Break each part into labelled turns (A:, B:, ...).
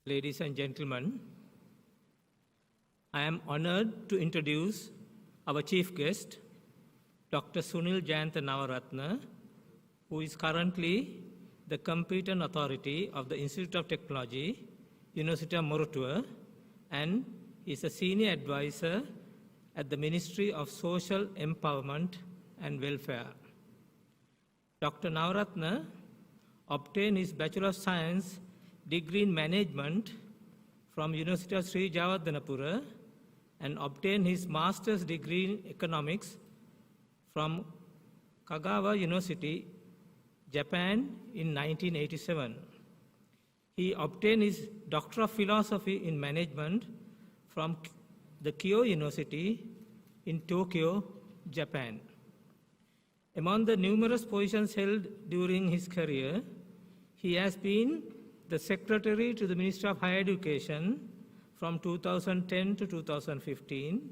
A: Ladies and gentlemen, I am honored to introduce our chief guest, Dr. Sunil Jayantha Navaratna, who is currently the competent authority of the Institute of Technology, University of Moratuwa, and is a senior advisor at the Ministry of Social Empowerment and Welfare. Dr. Navaratna obtained his Bachelor of Science degree in Management from University of Sri Jayewardenepura and obtained his Master's degree in Economics from Kagawa University, Japan in 1987. He obtained his Doctor of Philosophy in Management from the Keio University in Tokyo, Japan. Among the numerous positions held during his career, he has been the Secretary to the Ministry of Higher Education from 2010 to 2015,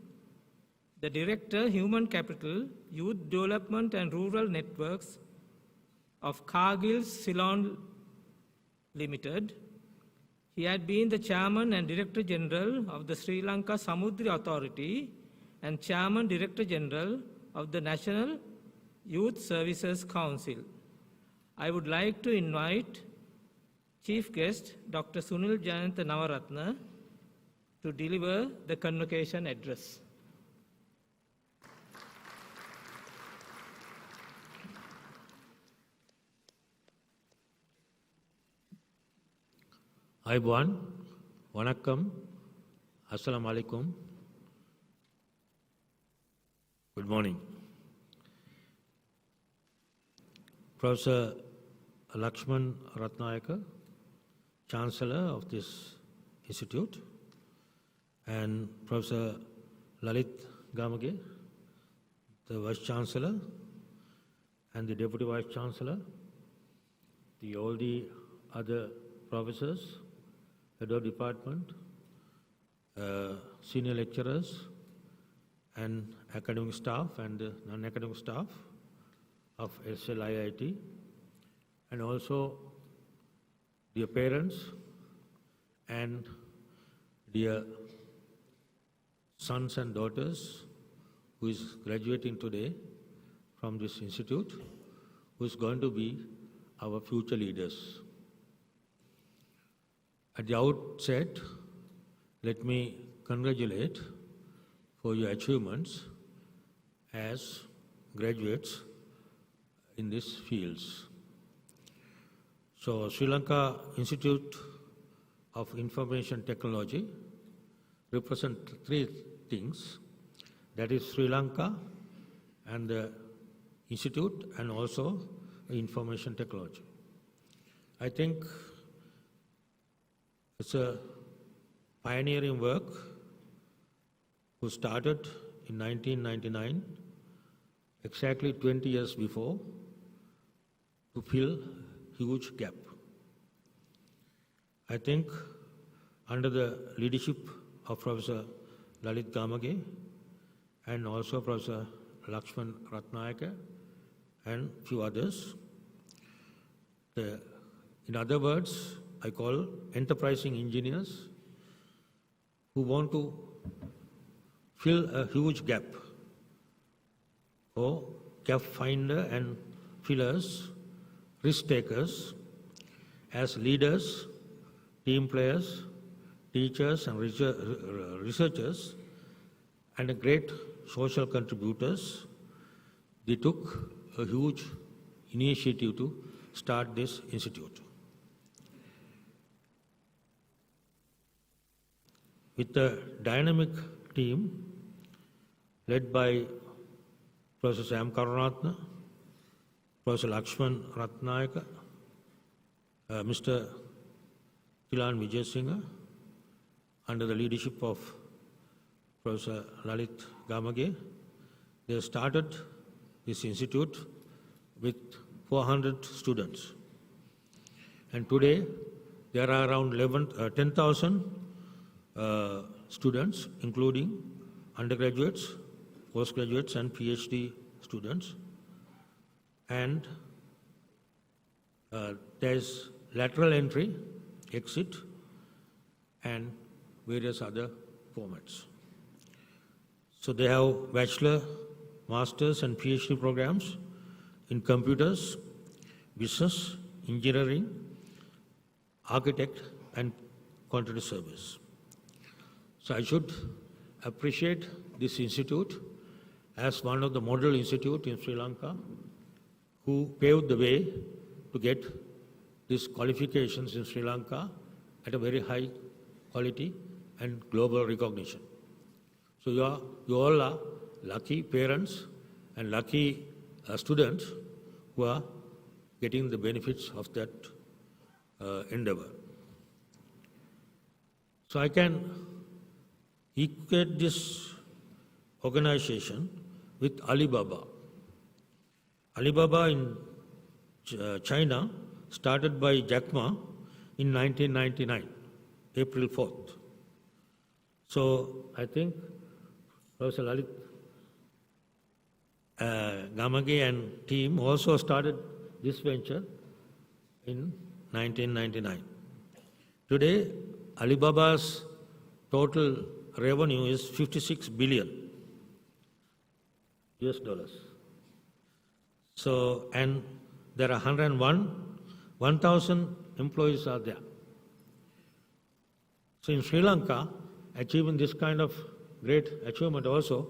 A: the Director, Human Capital, Youth Development and Rural Networks of Cargill Ceylon Limited. He had been the Chairman and Director General of the Sri Lanka Samudra Authority and Chairman Director General of the National Youth Services Council. I would like to invite Chief Guest Dr. Sunil Jayantha Navaratna to deliver the convocation address.
B: Ayubowan, Vanakkam, Assalamu alaikum. Good morning. Professor Lakshman Ratnayaka, Chancellor of this institute, and Professor Lalit Gamage, the Vice Chancellor, and the Deputy Vice Chancellor, all the other professors, head of department, senior lecturers, and academic staff and non-academic staff of SLIIT, and also dear parents and dear sons and daughters who is graduating today from this institute, who is going to be our future leaders. At the outset, let me congratulate for your achievements as graduates in these fields. So, Sri Lanka Institute of Information Technology represent three things. That is Sri Lanka and the institute and also information technology. I think it's a pioneering work who started in 1999, exactly 20 years before, to fill huge gap. I think under the leadership of Professor Lalit Gamage and also Professor Lakshman Ratnayaka and few others, in other words, I call enterprising engineers who want to fill a huge gap for gap finder and fillers, risk takers, as leaders, team players, teachers and researchers, and great social contributors. They took a huge initiative to start this institute. With a dynamic team led by Professor Sam Karunaratne, Professor Lakshman Ratnayaka, Mr. Tilan Vijayasinghe, under the leadership of Professor Lalit Gamage, they started this institute with 400 students. And today, there are around 10,000 students, including undergraduates, postgraduates, and PhD students. And there's lateral entry, exit, and various other formats. So they have bachelor, master's and PhD programs in computers, business, engineering, architect and quantity service. So I should appreciate this institute as one of the model institute in Sri Lanka who paved the way to get these qualifications in Sri Lanka at a very high quality and global recognition. So you all are lucky parents and lucky students who are getting the benefits of that endeavor. So I can equate this organization with Alibaba. Alibaba in China started by Jack Ma in 1999, April 4th. So I think Professor Lalit Gamage and team also started this venture in 1999. Today, Alibaba's total revenue is 56 billion US dollars. So, and there are 1,000 employees are there. So in Sri Lanka, achieving this kind of great achievement also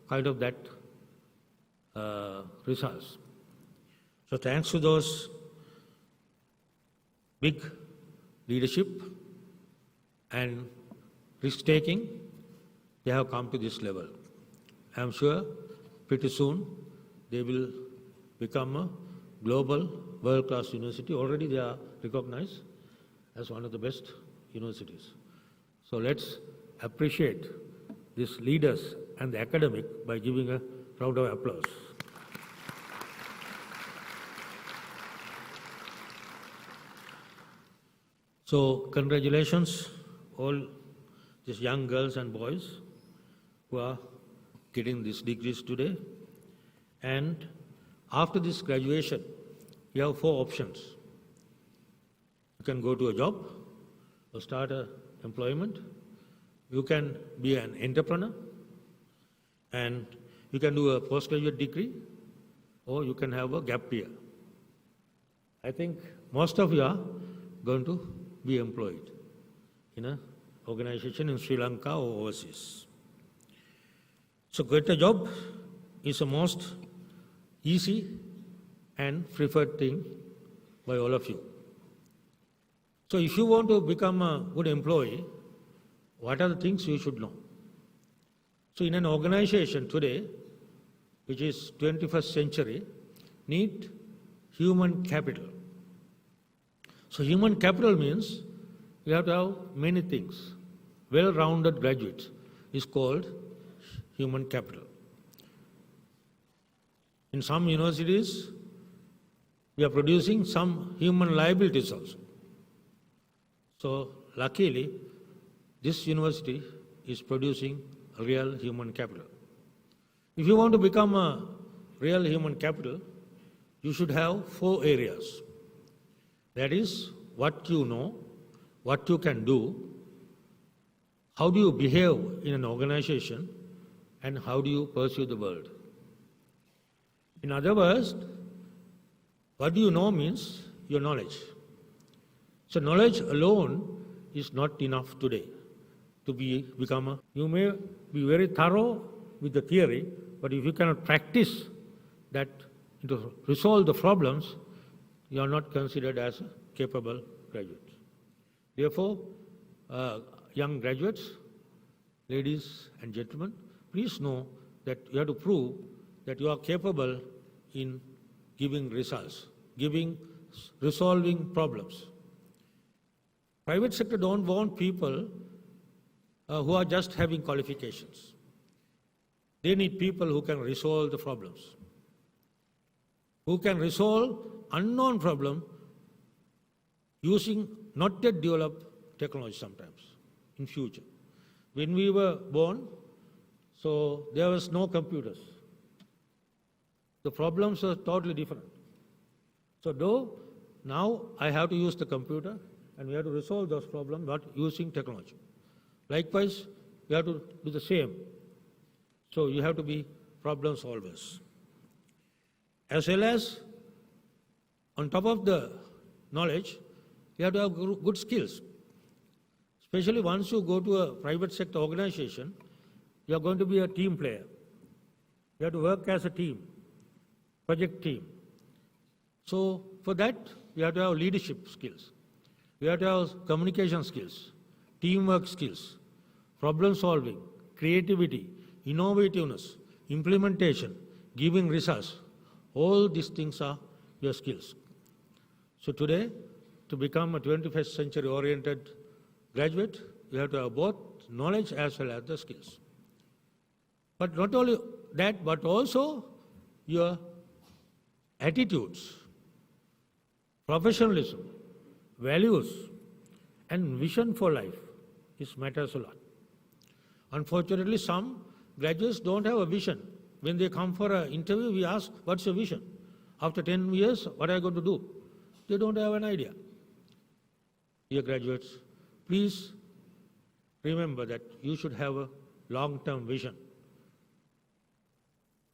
B: kind of that results. So thanks to those big leadership and risk-taking, they have come to this level. I am sure pretty soon they will become a global world-class university. Already they are recognized as one of the best universities. So let's appreciate these leaders and the academic by giving a round of applause. So congratulations all these young girls and boys who are getting these degrees today. And after this graduation, you have 4 options. You can go to a job or start an employment. You can be an entrepreneur, and you can do a postgraduate degree, or you can have a gap year. I think most of you are going to be employed in an organization in Sri Lanka or overseas. So get a job is the most easy and preferred thing by all of you. So if you want to become a good employee, what are the things you should know? So in an organization today, which is 21st century, need human capital. So human capital means you have to have many things. Well-rounded graduates is called human capital. In some universities, we are producing some human liabilities also. So luckily, this university is producing real human capital. If you want to become a real human capital, you should have 4 areas. That is, what you know, what you can do, how do you behave in an organization, and how do you pursue the world. In other words, what do you know means your knowledge. So knowledge alone is not enough today to become a... You may be very thorough with the theory, but if you cannot practice that to resolve the problems, you are not considered as a capable graduate. Therefore, young graduates, ladies and gentlemen, please know that you have to prove that you are capable in giving results, resolving problems. Private sector don't want people who are just having qualifications. They need people who can resolve the problems, who can resolve unknown problem using not yet developed technology sometimes in future. When we were born, so there was no computers. The problems were totally different. So though now I have to use the computer and we have to resolve those problems but using technology. Likewise, you have to do the same. So you have to be problem solvers. As well as, on top of the knowledge, you have to have good skills. Especially once you go to a private sector organization, you are going to be a team player. You have to work as a team, project team. So for that, you have to have leadership skills. You have to have communication skills, teamwork skills, problem solving, creativity, innovativeness, implementation, giving results. All these things are your skills. So today, to become a 21st century oriented graduate, you have to have both knowledge as well as the skills. But not only that, but also your attitudes, professionalism, values, and vision for life. This matters a lot. Unfortunately, some graduates don't have a vision. When they come for an interview, we ask, what's your vision? After 10 years, what are you going to do? They don't have an idea. Dear graduates, please remember that you should have a long-term vision.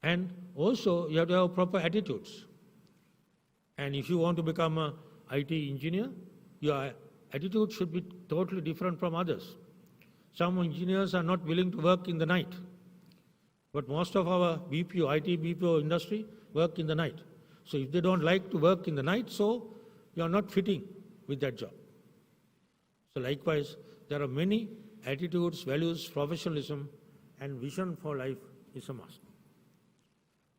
B: And also, you have to have proper attitudes. And if you want to become an IT engineer, your attitude should be totally different from others. Some engineers are not willing to work in the night. But most of our BPO, IT BPO industry work in the night. So if they don't like to work in the night, so you are not fitting with that job. So likewise, there are many attitudes, values, professionalism, and vision for life is a must.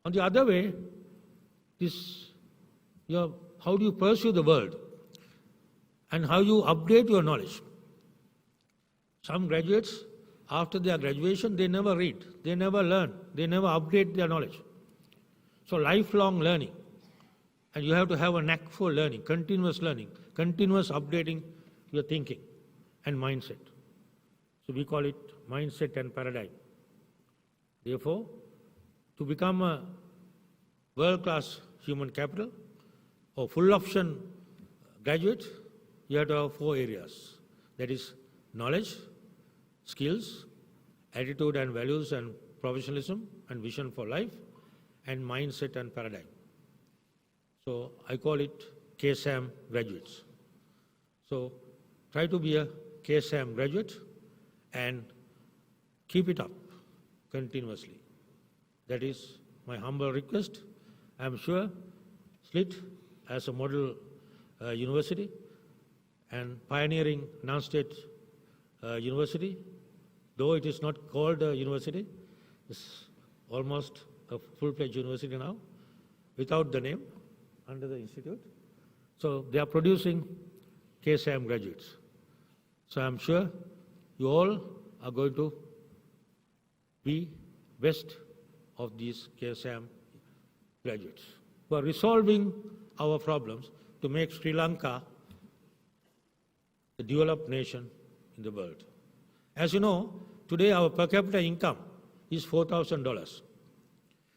B: On the other way, how do you pursue the world and how you update your knowledge. Some graduates, after their graduation, they never read, they never learn, they never update their knowledge. So lifelong learning, and you have to have a knack for learning, continuous updating your thinking and mindset. So we call it mindset and paradigm. Therefore, to become a world-class human capital or full option graduate, you have to have 4 areas. That is knowledge, skills, attitude and values and professionalism and vision for life, and mindset and paradigm. So I call it KSAM graduates. So try to be a KSAM graduate and keep it up continuously. That is my humble request. I am sure SLIT as a model university and pioneering non-state university, though it is not called a university, it's almost a full-fledged university now, without the name, under the institute. So they are producing KSAM graduates. So I'm sure you all are going to be best of these KSAM graduates who are resolving our problems to make Sri Lanka a developed nation in the world. As you know, today our per capita income is $4,000.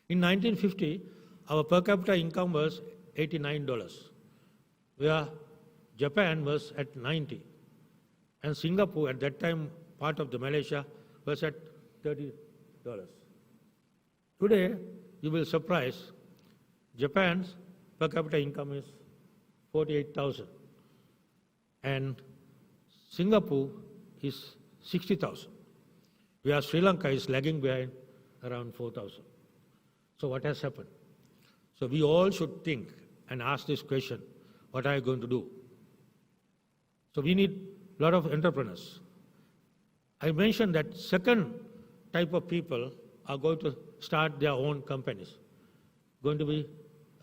B: In 1950, our per capita income was $89, where Japan was at 90, and Singapore, at that time part of the Malaysia, was at $30. Today, you will surprise, Japan's per capita income is 48,000, and Singapore is 60,000, where Sri Lanka is lagging behind around 4,000. So what has happened? So we all should think and ask this question, what are you going to do? So we need a lot of entrepreneurs. I mentioned that second type of people are going to start their own companies, going to be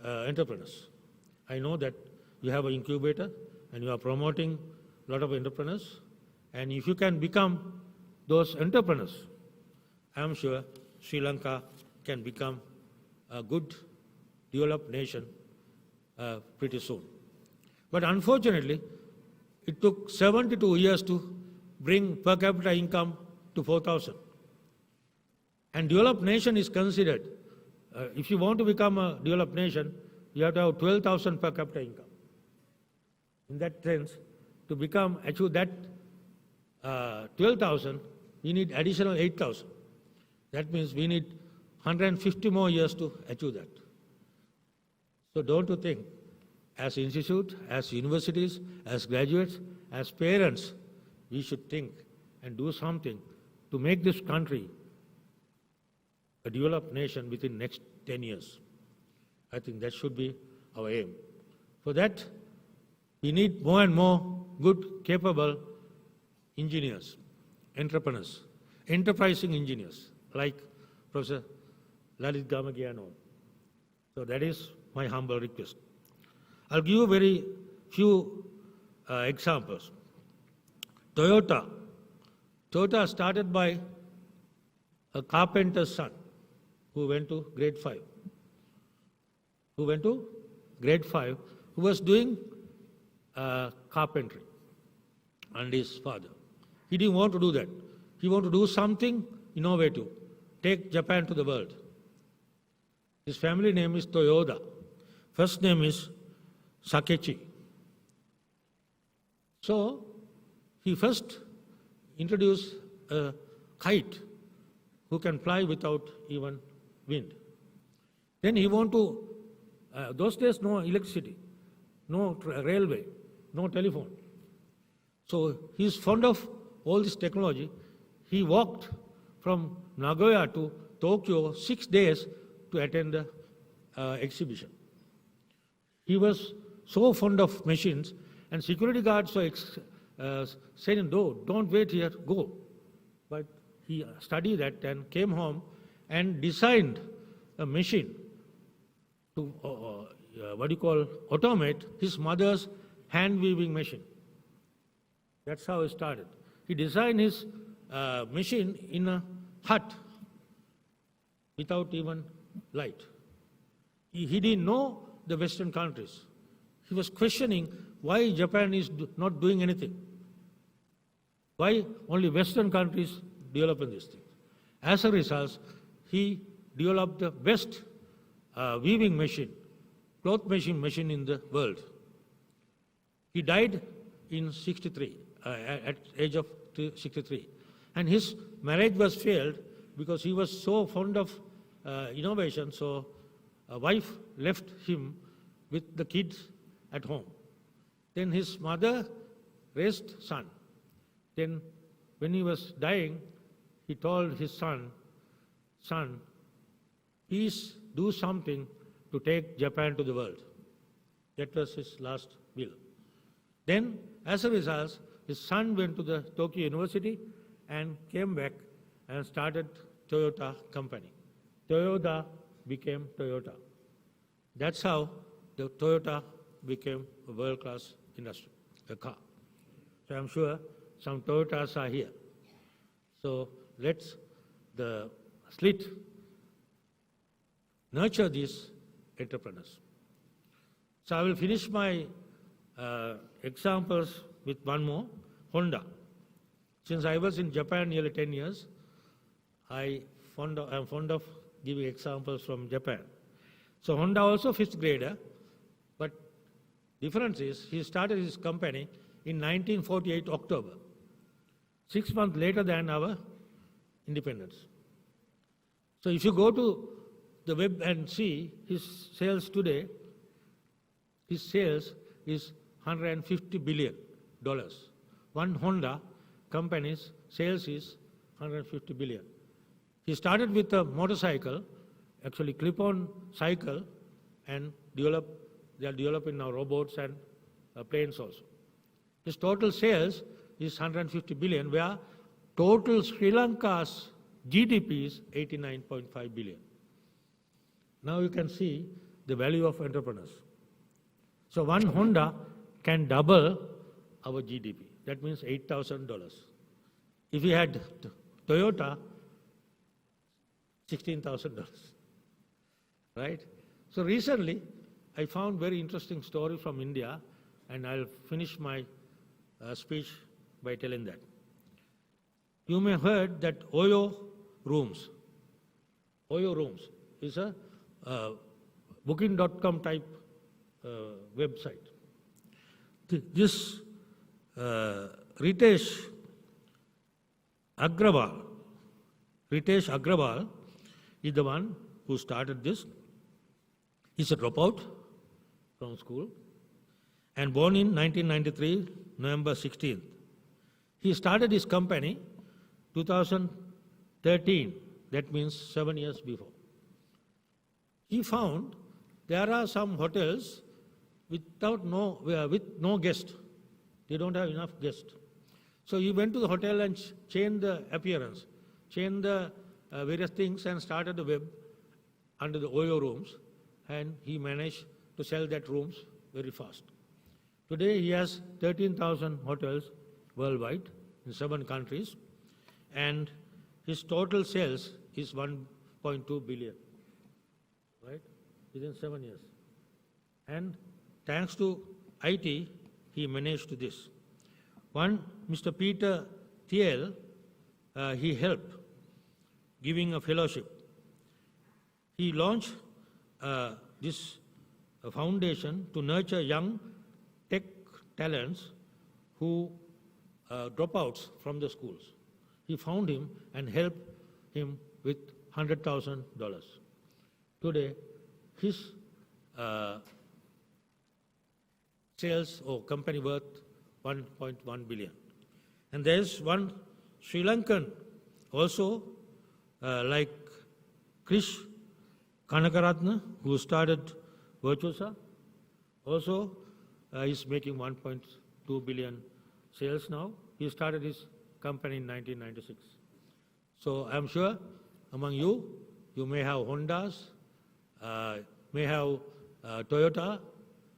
B: entrepreneurs. I know that you have an incubator and you are promoting a lot of entrepreneurs. And if you can become those entrepreneurs, I am sure Sri Lanka can become a good developed nation pretty soon. But unfortunately, it took 72 years to bring per capita income to 4,000. And developed nation is considered, if you want to become a developed nation, you have to have 12,000 per capita income. In that sense, to achieve that 12,000, we need additional 8,000. That means we need 150 more years to achieve that. So don't you think, as institute, as universities, as graduates, as parents, we should think and do something to make this country a developed nation within next 10 years. I think that should be our aim. For that, we need more and more good, capable engineers, entrepreneurs, enterprising engineers, like Professor Lalit Gamagiano. So that is my humble request. I'll give you very few examples. Toyota started by a carpenter's son who went to grade 5. Who was doing carpentry, and his father. He didn't want to do that. He wanted to do something innovative, take Japan to the world. His family name is Toyoda. First name is Sakechi. So, he first introduced a kite who can fly without even wind. Then he wanted to, those days no electricity, no railway, no telephone. So he's fond of all this technology. He walked from Nagoya to Tokyo 6 days to attend the exhibition. He was so fond of machines, and security guards were saying, no, don't wait here, go. But he studied that and came home and designed a machine to, automate his mother's hand-weaving machine. That's how it started. He designed his machine in a hut without even light. He didn't know the Western countries. He was questioning why Japan is not doing anything. Why only Western countries developing this thing. As a result, he developed the best weaving machine, cloth machine in the world. He died in 63, at age of 63. And his marriage was failed because he was so fond of innovation, so a wife left him with the kids at home. Then his mother raised son. Then when he was dying, he told his son, please do something to take Japan to the world. That was his last will. Then, as a result, his son went to the Tokyo University and came back and started Toyota company. Toyota became Toyota. That's how the Toyota became a world-class industry, a car. So I'm sure some Toyotas are here. So let's the SLIT nurture these entrepreneurs. So I will finish my examples with one more, Honda. Since I was in Japan nearly 10 years, I'm fond of giving examples from Japan. So Honda also fifth grader, but difference is he started his company in 1948 October, 6 months later than our independence. So if you go to the web and see his sales today, his sales is $150 billion. One Honda company's sales is $150 billion. He started with a motorcycle, actually clip-on cycle, and they are developing now robots and planes also. His total sales is $150 billion, where total Sri Lanka's GDP is $89.5 billion. Now you can see the value of entrepreneurs. So one Honda can double our GDP. That means $8,000. If we had Toyota, $16,000, right? So recently, I found very interesting story from India, and I'll finish my speech by telling that. You may have heard that Oyo Rooms is a booking.com type website. This Ritesh Agrawal, Ritesh Agrawal, is the one who started this. He's a dropout from school and born in 1993, November 16th. He started his company 2013, that means 7 years before. He found there are some hotels with no guest. They don't have enough guests. So he went to the hotel and changed the appearance, changed the various things and started the web under the Oyo rooms, and he managed to sell that rooms very fast. Today he has 13,000 hotels worldwide in 7 countries, and his total sales is 1.2 billion, right, within 7 years. And thanks to IT, he managed to this. One, Mr. Peter Thiel, he helped giving a fellowship. He launched this foundation to nurture young tech talents who dropouts from the schools. He found him and helped him with $100,000. Today, his sales or company worth 1.1 billion. And there's one Sri Lankan also like Krish Kanakaratna, who started Virtusa, also is making 1.2 billion sales now. He started his company in 1996. So I'm sure among you, you may have Hondas, may have Toyota,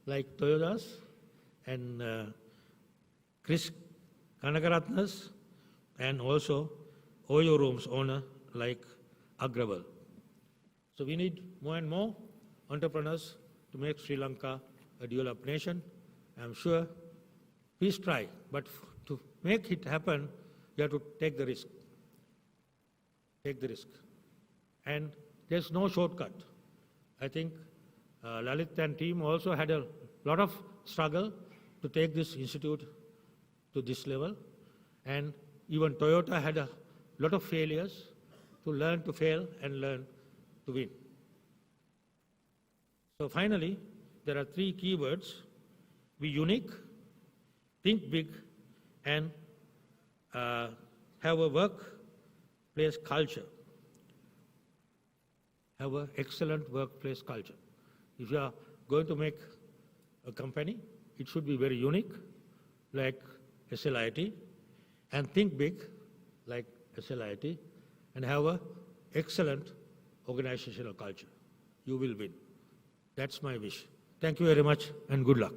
B: like Toyotas, and Chris Kanakaratnas, and also Oyo Rooms owner like Agrawal. So we need more and more entrepreneurs to make Sri Lanka a developed nation. I'm sure, please try, but to make it happen, you have to take the risk. Take the risk. And there's no shortcut. I think Lalit and team also had a lot of struggle to take this institute to this level. And even Toyota had a lot of failures to learn to fail and learn to win. So finally, there are 3 keywords: be unique, think big, and have a workplace culture. Have an excellent workplace culture. If you are going to make a company, it should be very unique, like SLIT, and think big, like SLIT, and have an excellent organizational culture. You will win. That's my wish. Thank you very much, and good luck.